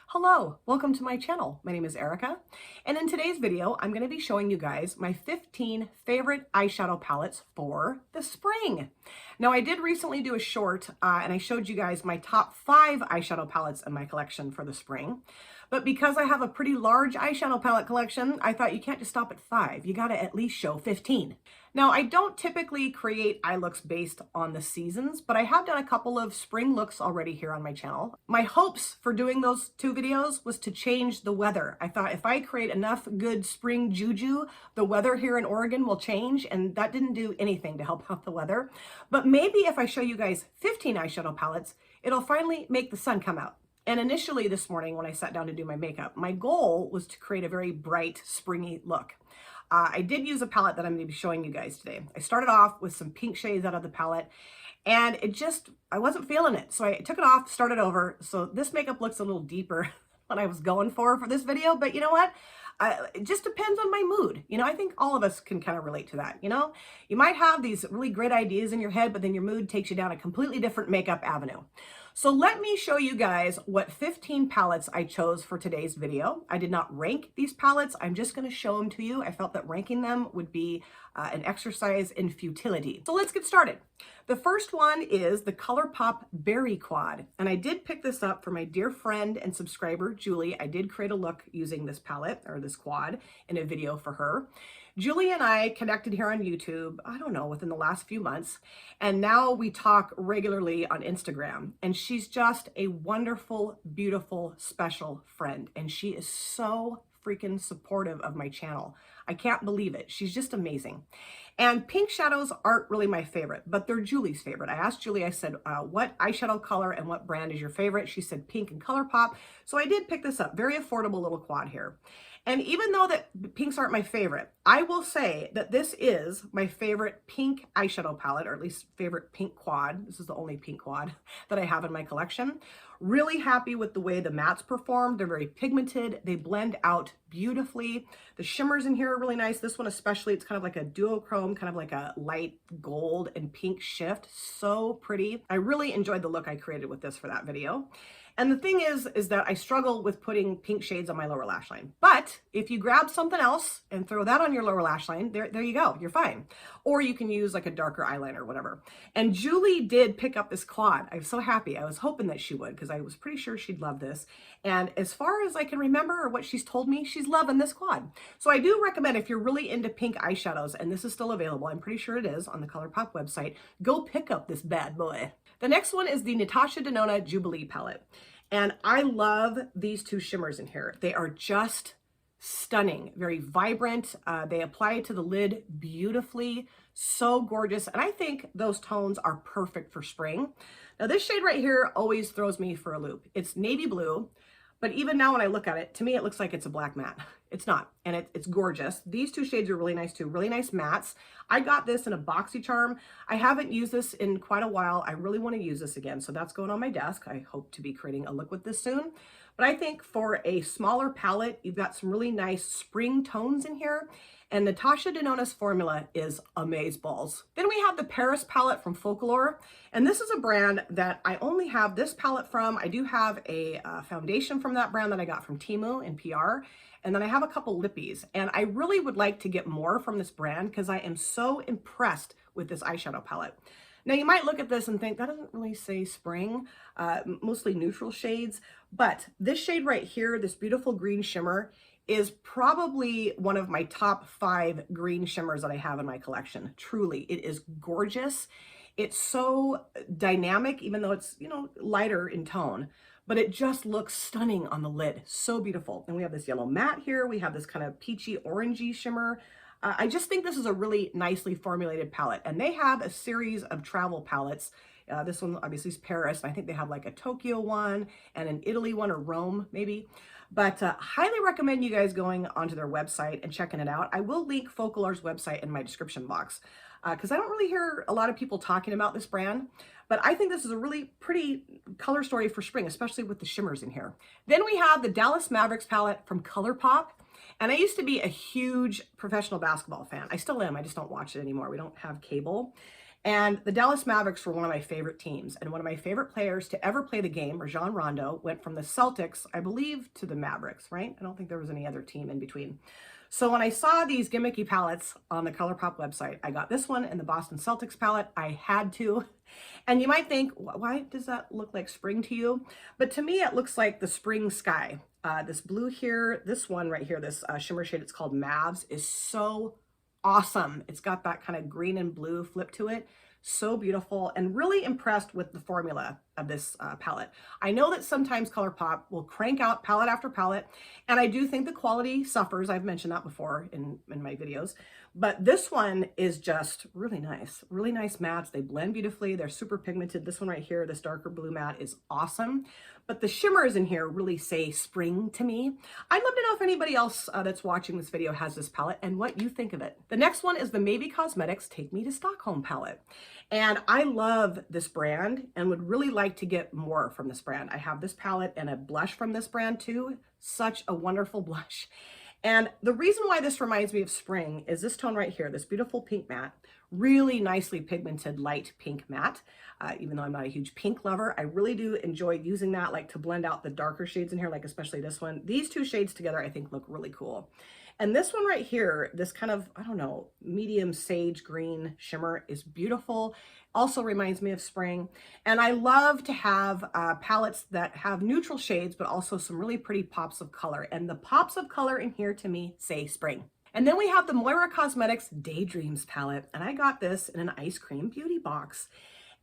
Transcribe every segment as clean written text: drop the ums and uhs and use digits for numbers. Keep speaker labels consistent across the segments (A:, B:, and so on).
A: Hello, welcome to my channel. My name is Erica, and in today's video, I'm going to be showing you guys my 15 favorite eyeshadow palettes for the spring. Now, I did recently do a short, and I showed you guys my top 5 eyeshadow palettes in my collection for the spring. But because I have a pretty large eyeshadow palette collection, I thought you can't just stop at 5. You got to at least show 15. Now, I don't typically create eye looks based on the seasons, but I have done a couple of spring looks already here on my channel. My hopes for doing those 2 videos was to change the weather. I thought if I create enough good spring juju, the weather here in Oregon will change, and that didn't do anything to help out the weather. But maybe if I show you guys 15 eyeshadow palettes, it'll finally make the sun come out. And initially this morning when I sat down to do my makeup, my goal was to create a very bright, springy look. I did use a palette that I'm going to be showing you guys today. I started off with some pink shades out of the palette, and I wasn't feeling it. So I took it off, started over. So this makeup looks a little deeper than what I was going for this video, but you know what? It just depends on my mood. You know, I think all of us can kind of relate to that. You know, you might have these really great ideas in your head, but then your mood takes you down a completely different makeup avenue. So let me show you guys what 15 palettes I chose for today's video. I did not rank these palettes. I'm just going to show them to you. I felt that ranking them would be an exercise in futility. So let's get started. The first one is the ColourPop Berry Quad. And I did pick this up for my dear friend and subscriber, Julie. I did create a look using this palette or this quad in a video for her. Julie and I connected here on YouTube, I don't know, within the last few months. And now we talk regularly on Instagram. And she's just a wonderful, beautiful, special friend. And she is so freaking supportive of my channel. I can't believe it. She's just amazing. And pink shadows aren't really my favorite, but they're Julie's favorite. I asked Julie, I said, what eyeshadow color and what brand is your favorite? She said pink and ColourPop. So I did pick this up. Very affordable little quad here. And even though that pinks aren't my favorite, I will say that this is my favorite pink eyeshadow palette, or at least favorite pink quad. This is the only pink quad that I have in my collection. Really happy with the way the mattes perform. They're very pigmented. They blend out beautifully. The shimmers in here are really nice. This one especially, it's kind of like a duochrome, kind of like a light gold and pink shift. So pretty. I really enjoyed the look I created with this for that video. And the thing is that I struggle with putting pink shades on my lower lash line. But if you grab something else and throw that on your lower lash line, there you go, you're fine. Or you can use like a darker eyeliner or whatever. And Julie did pick up this quad. I'm so happy. I was hoping that she would, because I was pretty sure she'd love this. And as far as I can remember, or what she's told me, she's loving this quad. So I do recommend, if you're really into pink eyeshadows, and this is still available, I'm pretty sure it is on the ColourPop website, go pick up this bad boy. The next one is the Natasha Denona Jubilee palette. And I love these 2 shimmers in here. They are just stunning, very vibrant. They apply to the lid beautifully, so gorgeous. And I think those tones are perfect for spring. Now this shade right here always throws me for a loop. It's navy blue, but even now when I look at it, to me it looks like it's a black matte. It's not, and it's gorgeous. These 2 shades are really nice too, really nice mattes. I got this in a BoxyCharm. I haven't used this in quite a while. I really want to use this again, so that's going on my desk. I hope to be creating a look with this soon. But I think for a smaller palette, you've got some really nice spring tones in here. And Natasha Denona's formula is amazeballs. Then we have the Paris palette from Folklore. And this is a brand that I only have this palette from. I do have a foundation from that brand that I got from Temu in PR. And then I have a couple lippies. And I really would like to get more from this brand because I am so impressed with this eyeshadow palette. Now you might look at this and think that doesn't really say spring, mostly neutral shades, but this shade right here, this beautiful green shimmer, is probably one of my top 5 green shimmers that I have in my collection. Truly, it is gorgeous. It's so dynamic, even though it's, you know, lighter in tone, but it just looks stunning on the lid. So beautiful. And we have this yellow matte here. We have this kind of peachy orangey shimmer. I just think this is a really nicely formulated palette, and they have a series of travel palettes. This one obviously is Paris. I think they have like a Tokyo one and an Italy one, or Rome maybe. But highly recommend you guys going onto their website and checking it out. I will link Folklore's website in my description box because I don't really hear a lot of people talking about this brand. But I think this is a really pretty color story for spring, especially with the shimmers in here. Then we have the Dallas Mavericks palette from ColourPop. And I used to be a huge professional basketball fan. I still am. I just don't watch it anymore. We don't have cable. And the Dallas Mavericks were one of my favorite teams. And one of my favorite players to ever play the game, Rajon Rondo, went from the Celtics, I believe, to the Mavericks, right? I don't think there was any other team in between. So when I saw these gimmicky palettes on the ColourPop website, I got this one and the Boston Celtics palette. I had to. And you might think, why does that look like spring to you? But to me, it looks like the spring sky. This blue here, this one right here, this shimmer shade, it's called Mavs, is so awesome. It's got that kind of green and blue flip to it. So beautiful, and really impressed with the formula of this palette. I know that sometimes ColourPop will crank out palette after palette, and I do think the quality suffers. I've mentioned that before in my videos, but this one is just really nice mattes. They blend beautifully. They're super pigmented. This one right here, this darker blue matte, is awesome, but the shimmers in here really say spring to me. I'd love to know if anybody else that's watching this video has this palette and what you think of it. The next one is the Maybe Cosmetics Take Me to Stockholm palette. And I love this brand and would really like to get more from this brand. I have this palette and a blush from this brand too. Such a wonderful blush. And the reason why this reminds me of spring is this tone right here, this beautiful pink matte, really nicely pigmented light pink matte. Even though I'm not a huge pink lover, I really do enjoy using that, like to blend out the darker shades in here, like especially this one. These two shades together I think look really cool. And this one right here, this kind of, I don't know, medium sage green shimmer is beautiful. Also reminds me of spring. And I love to have palettes that have neutral shades, but also some really pretty pops of color. And the pops of color in here to me say spring. And then we have the Moira Cosmetics Daydreams palette. And I got this in an ice cream beauty box.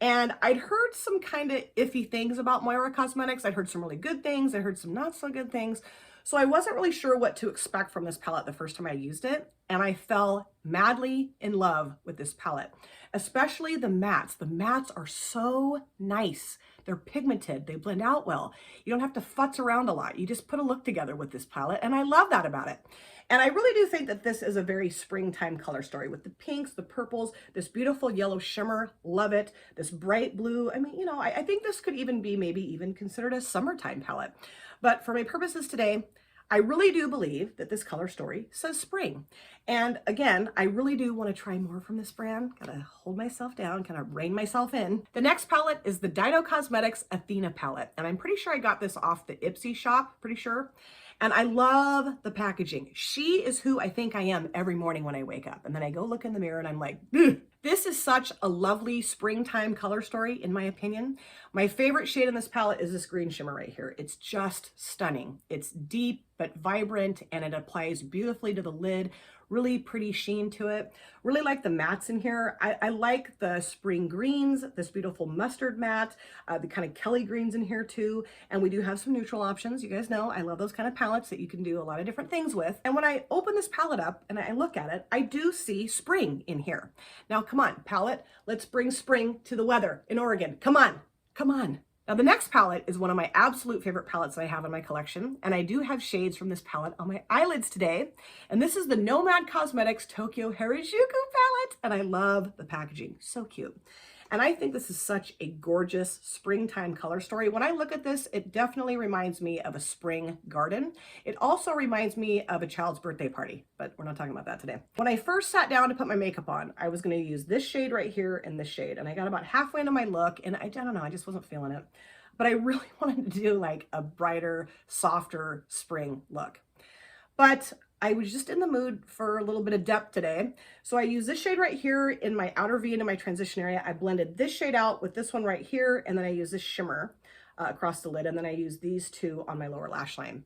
A: And I'd heard some kind of iffy things about Moira Cosmetics. I'd heard some really good things. I heard some not so good things. So I wasn't really sure what to expect from this palette the first time I used it. And I fell madly in love with this palette, especially the mattes. The mattes are so nice. They're pigmented. They blend out well. You don't have to futz around a lot. You just put a look together with this palette. And I love that about it. And I really do think that this is a very springtime color story with the pinks, the purples, this beautiful yellow shimmer. Love it. This bright blue. I mean, you know, I think this could even be maybe even considered a summertime palette. But for my purposes today, I really do believe that this color story says spring. And again, I really do want to try more from this brand. Gotta hold myself down, kind of rein myself in. The next palette is the Dino Cosmetics Athena palette. And I'm pretty sure I got this off the Ipsy shop, pretty sure. And I love the packaging. She is who I think I am every morning when I wake up. And then I go look in the mirror and I'm like, ugh. This is such a lovely springtime color story, in my opinion. My favorite shade in this palette is this green shimmer right here. It's just stunning. It's deep but vibrant, and it applies beautifully to the lid. Really pretty sheen to it. Really like the mattes in here. I like the spring greens, this beautiful mustard matte, the kind of Kelly greens in here too. And we do have some neutral options. You guys know I love those kind of palettes that you can do a lot of different things with. And when I open this palette up and I look at it, I do see spring in here. Now, come on, palette, let's bring spring to the weather in Oregon. Come on, come on. Now, the next palette is one of my absolute favorite palettes that I have in my collection, and I do have shades from this palette on my eyelids today. And this is the Nomad Cosmetics Tokyo Harajuku palette, and I love the packaging. So cute. And I think this is such a gorgeous springtime color story. When I look at this, it definitely reminds me of a spring garden. It also reminds me of a child's birthday party, but we're not talking about that today. When I first sat down to put my makeup on, I was going to use this shade right here and this shade. And I got about halfway into my look and I don't know, I just wasn't feeling it. But I really wanted to do like a brighter, softer spring look. But I was just in the mood for a little bit of depth today. So I use this shade right here in my outer V into my transition area. I blended this shade out with this one right here. And then I use this shimmer across the lid. And then I use these two on my lower lash line.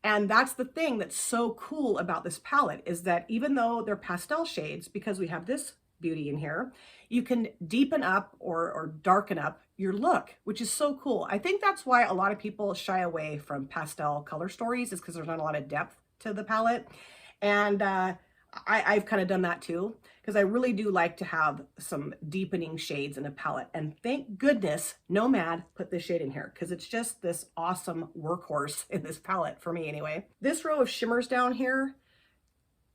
A: And that's the thing that's so cool about this palette is that even though they're pastel shades, because we have this beauty in here, you can deepen up or darken up your look, which is so cool. I think that's why a lot of people shy away from pastel color stories is because there's not a lot of depth to the palette. And I've kind of done that too, because I really do like to have some deepening shades in a palette. And thank goodness Nomad put this shade in here, because it's just this awesome workhorse in this palette for me anyway. This row of shimmers down here,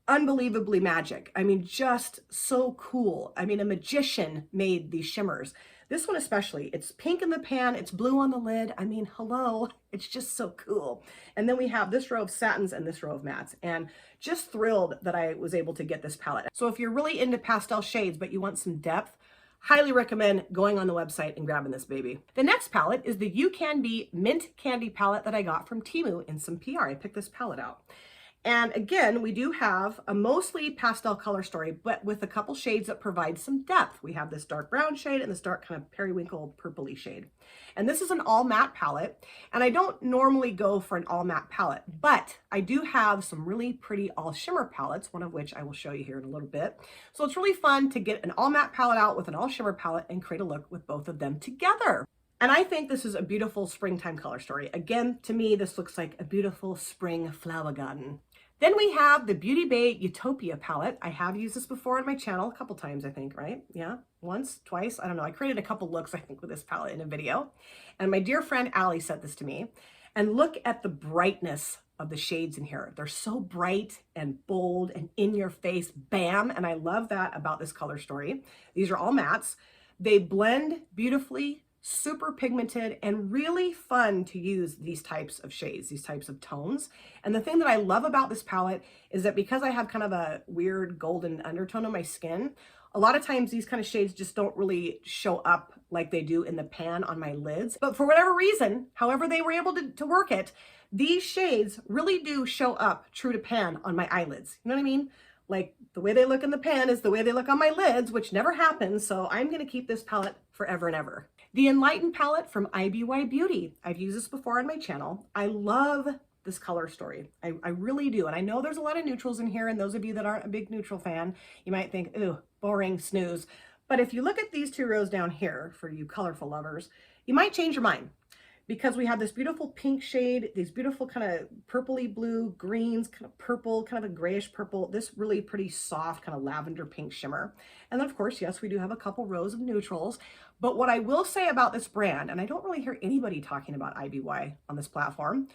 A: unbelievably magic. I mean, just so cool. I mean, a magician made these shimmers. This one especially, it's pink in the pan, it's blue on the lid. I mean, hello, it's just so cool. And then we have this row of satins and this row of mattes, and just thrilled that I was able to get this palette. So if you're really into pastel shades, but you want some depth, highly recommend going on the website and grabbing this baby. The next palette is the You Can Be Mint Candy palette that I got from Temu in some PR. I picked this palette out. And again, we do have a mostly pastel color story, but with a couple shades that provide some depth. We have this dark brown shade and this dark kind of periwinkle purpley shade. And this is an all matte palette. And I don't normally go for an all matte palette, but I do have some really pretty all shimmer palettes, one of which I will show you here in a little bit. So it's really fun to get an all matte palette out with an all shimmer palette and create a look with both of them together. And I think this is a beautiful springtime color story. Again, to me, this looks like a beautiful spring flower garden. Then we have the Beauty Bay Utopia palette. I have used this before on my channel a couple times, I think, right? Yeah, once, twice, I don't know. I created a couple looks, I think, with this palette in a video. And my dear friend Allie sent this to me. And look at the brightness of the shades in here. They're so bright and bold and in your face, bam. And I love that about this color story. These are all mattes. They blend beautifully, super pigmented, and really fun to use these types of shades, these types of tones. And the thing that I love about this palette is that because I have kind of a weird golden undertone on my skin, a lot of times these kind of shades just don't really show up like they do in the pan on my lids. But for whatever reason, however they were able to work it, these shades really do show up true to pan on my eyelids. You know what I mean? Like the way they look in the pan is the way they look on my lids, which never happens. So I'm going to keep this palette forever and ever. The Enlightened palette from IBY Beauty. I've used this before on my channel. I love this color story. I really do. And I know there's a lot of neutrals in here. And those of you that aren't a big neutral fan, you might think, ooh, boring, snooze. But if you look at these two rows down here, for you colorful lovers, you might change your mind. Because we have this beautiful pink shade, these beautiful kind of purpley blue, greens, kind of purple, kind of a grayish purple, this really pretty soft kind of lavender pink shimmer. And then of course, yes, we do have a couple rows of neutrals. But what I will say about this brand, and I don't really hear anybody talking about IBY on this platform,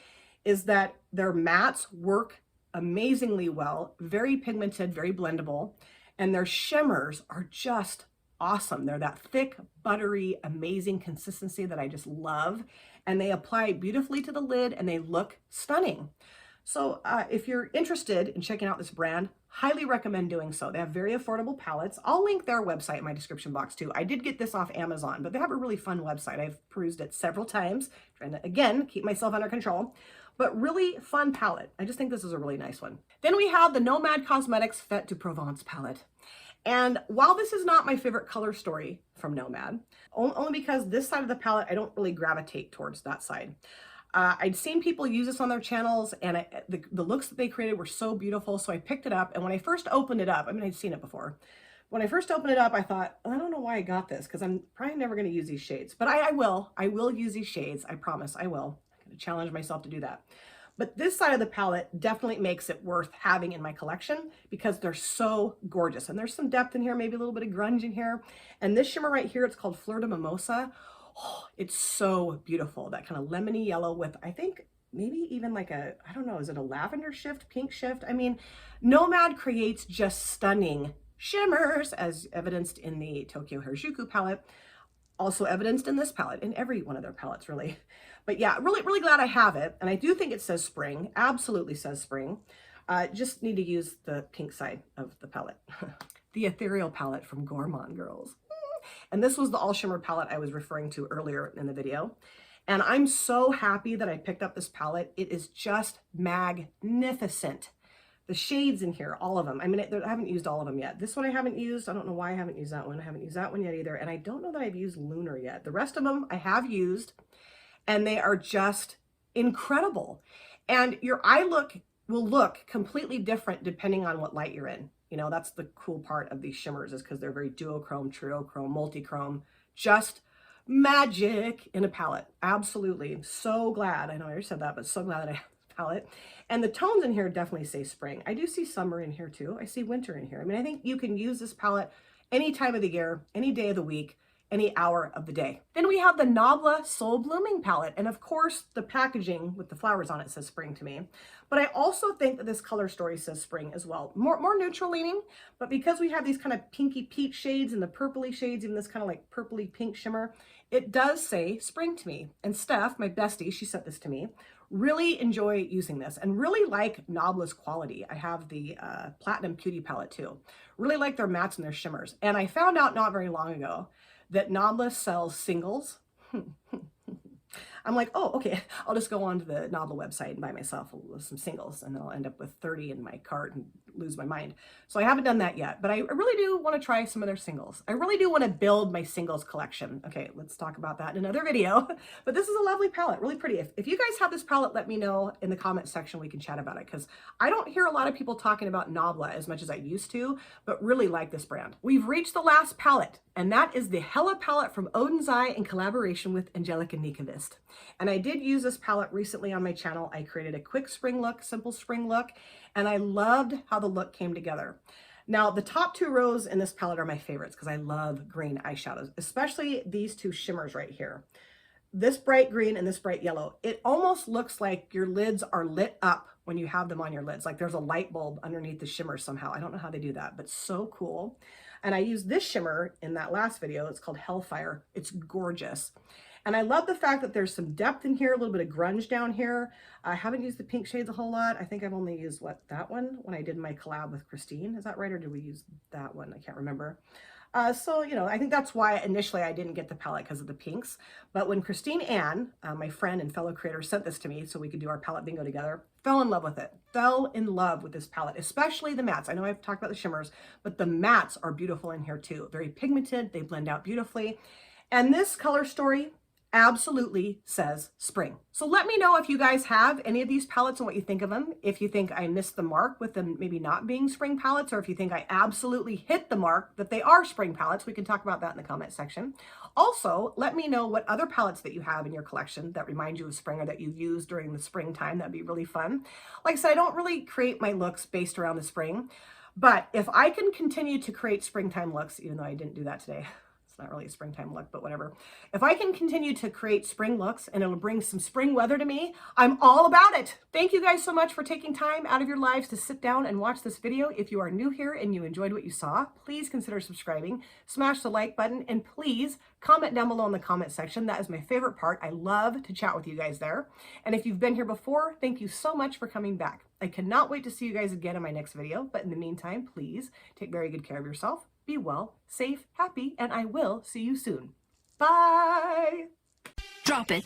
A: is that their mattes work amazingly well, very pigmented, very blendable, and their shimmers are just awesome. They're that thick, buttery, amazing consistency that I just love. And they apply beautifully to the lid and they look stunning. So if you're interested in checking out this brand, highly recommend doing so. They have very affordable palettes. I'll link their website in my description box too. I did get this off Amazon, but they have a really fun website. I've perused it several times, trying to, again, keep myself under control. But really fun palette. I just think this is a really nice one. Then we have the Nomad Cosmetics Fête de Provence palette. And while this is not my favorite color story from Nomad, only because this side of the palette, I don't really gravitate towards that side. I'd seen people use this on their channels and the looks that they created were so beautiful. So I picked it up, and when I first opened it up, I mean, I'd seen it before. When I first opened it up, I thought, I don't know why I got this because I'm probably never going to use these shades, but I will use these shades. I promise I will. I'm going to challenge myself to do that. But this side of the palette definitely makes it worth having in my collection because they're so gorgeous. And there's some depth in here, maybe a little bit of grunge in here. And this shimmer right here, it's called Fleur de Mimosa. Oh, it's so beautiful. That kind of lemony yellow with, I think, maybe even like a, I don't know, is it a lavender shift, pink shift? I mean, Nomad creates just stunning shimmers as evidenced in the Tokyo Harajuku palette. Also evidenced in this palette, in every one of their palettes, really. But yeah, really glad I have it. And I do think it says spring, absolutely says spring. Just need to use the pink side of the palette. The Ethereal palette from Gourmand Girls. And this was the all shimmer palette I was referring to earlier in the video. And I'm so happy that I picked up this palette. It is just magnificent. The shades in here, all of them. I mean, I haven't used all of them yet. This one I haven't used. I don't know why I haven't used that one. I haven't used that one yet either. And I don't know that I've used Lunar yet. The rest of them I have used, and they are just incredible. And your eye look will look completely different depending on what light you're in. You know, that's the cool part of these shimmers is because they're very duochrome, triochrome, multi-chrome, just magic in a palette. Absolutely. So glad. I know I already said that, but so glad that I have this palette. And the tones in here definitely say spring. I do see summer in here too. I see winter in here. I mean, I think you can use this palette any time of the year, any day of the week, any hour of the day. Then we have the Nabla Soul Blooming palette. And of course, the packaging with the flowers on it says spring to me. But I also think that this color story says spring as well. More neutral leaning, but because we have these kind of pinky peach shades and the purpley shades, even this kind of like purpley pink shimmer, it does say spring to me. And Steph, my bestie, she sent this to me. Really enjoy using this and really like Nabla's quality. I have the Platinum Cutie palette too. Really like their mattes and their shimmers. And I found out not very long ago that Nabla sells singles. I'm like, oh, okay, I'll just go on to the Nabla website and buy myself some singles, and I'll end up with 30 in my cart and lose my mind. So I haven't done that yet, but I really do want to try some of their singles. I really do want to build my singles collection. Okay, let's talk about that in another video. But this is a lovely palette, really pretty. If you guys have this palette, let me know in the comment section. We can chat about it, because I don't hear a lot of people talking about Nabla as much as I used to, but really like this brand. We've reached the last palette, and that is the Hella palette from Odin's Eye in collaboration with Angelica Nikavist. And I did use this palette recently on my channel. I created a quick spring look, simple spring look, and I loved how the look came together. Now, the top two rows in this palette are my favorites because I love green eyeshadows, especially these two shimmers right here. This bright green and this bright yellow. It almost looks like your lids are lit up when you have them on your lids, like there's a light bulb underneath the shimmer somehow. I don't know how they do that, but so cool. And I used this shimmer in that last video. It's called Hellfire. It's gorgeous. And I love the fact that there's some depth in here, a little bit of grunge down here. I haven't used the pink shades a whole lot. I think I've only used, that one when I did my collab with Christine. Is that right? Or did we use that one? I can't remember. So, you know, I think that's why initially I didn't get the palette, because of the pinks. But when Christine Ann, my friend and fellow creator, sent this to me so we could do our palette bingo together, fell in love with it. Fell in love with this palette, especially the mattes. I know I've talked about the shimmers, but the mattes are beautiful in here too. Very pigmented. They blend out beautifully. And this color story absolutely says spring. So let me know if you guys have any of these palettes and what you think of them. If you think I missed the mark with them maybe not being spring palettes, or if you think I absolutely hit the mark that they are spring palettes, we can talk about that in the comment section. Also, let me know what other palettes that you have in your collection that remind you of spring or that you use during the springtime. That'd be really fun. Like I said, I don't really create my looks based around the spring, but if I can continue to create springtime looks, even though I didn't do that today, it's not really a springtime look, but whatever. If I can continue to create spring looks and it'll bring some spring weather to me, I'm all about it. Thank you guys so much for taking time out of your lives to sit down and watch this video. If you are new here and you enjoyed what you saw, please consider subscribing, smash the like button, and please comment down below in the comment section. That is my favorite part. I love to chat with you guys there. And if you've been here before, thank you so much for coming back. I cannot wait to see you guys again in my next video. But in the meantime, please take very good care of yourself. Be well, safe, happy, and I will see you soon. Bye!
B: Drop it.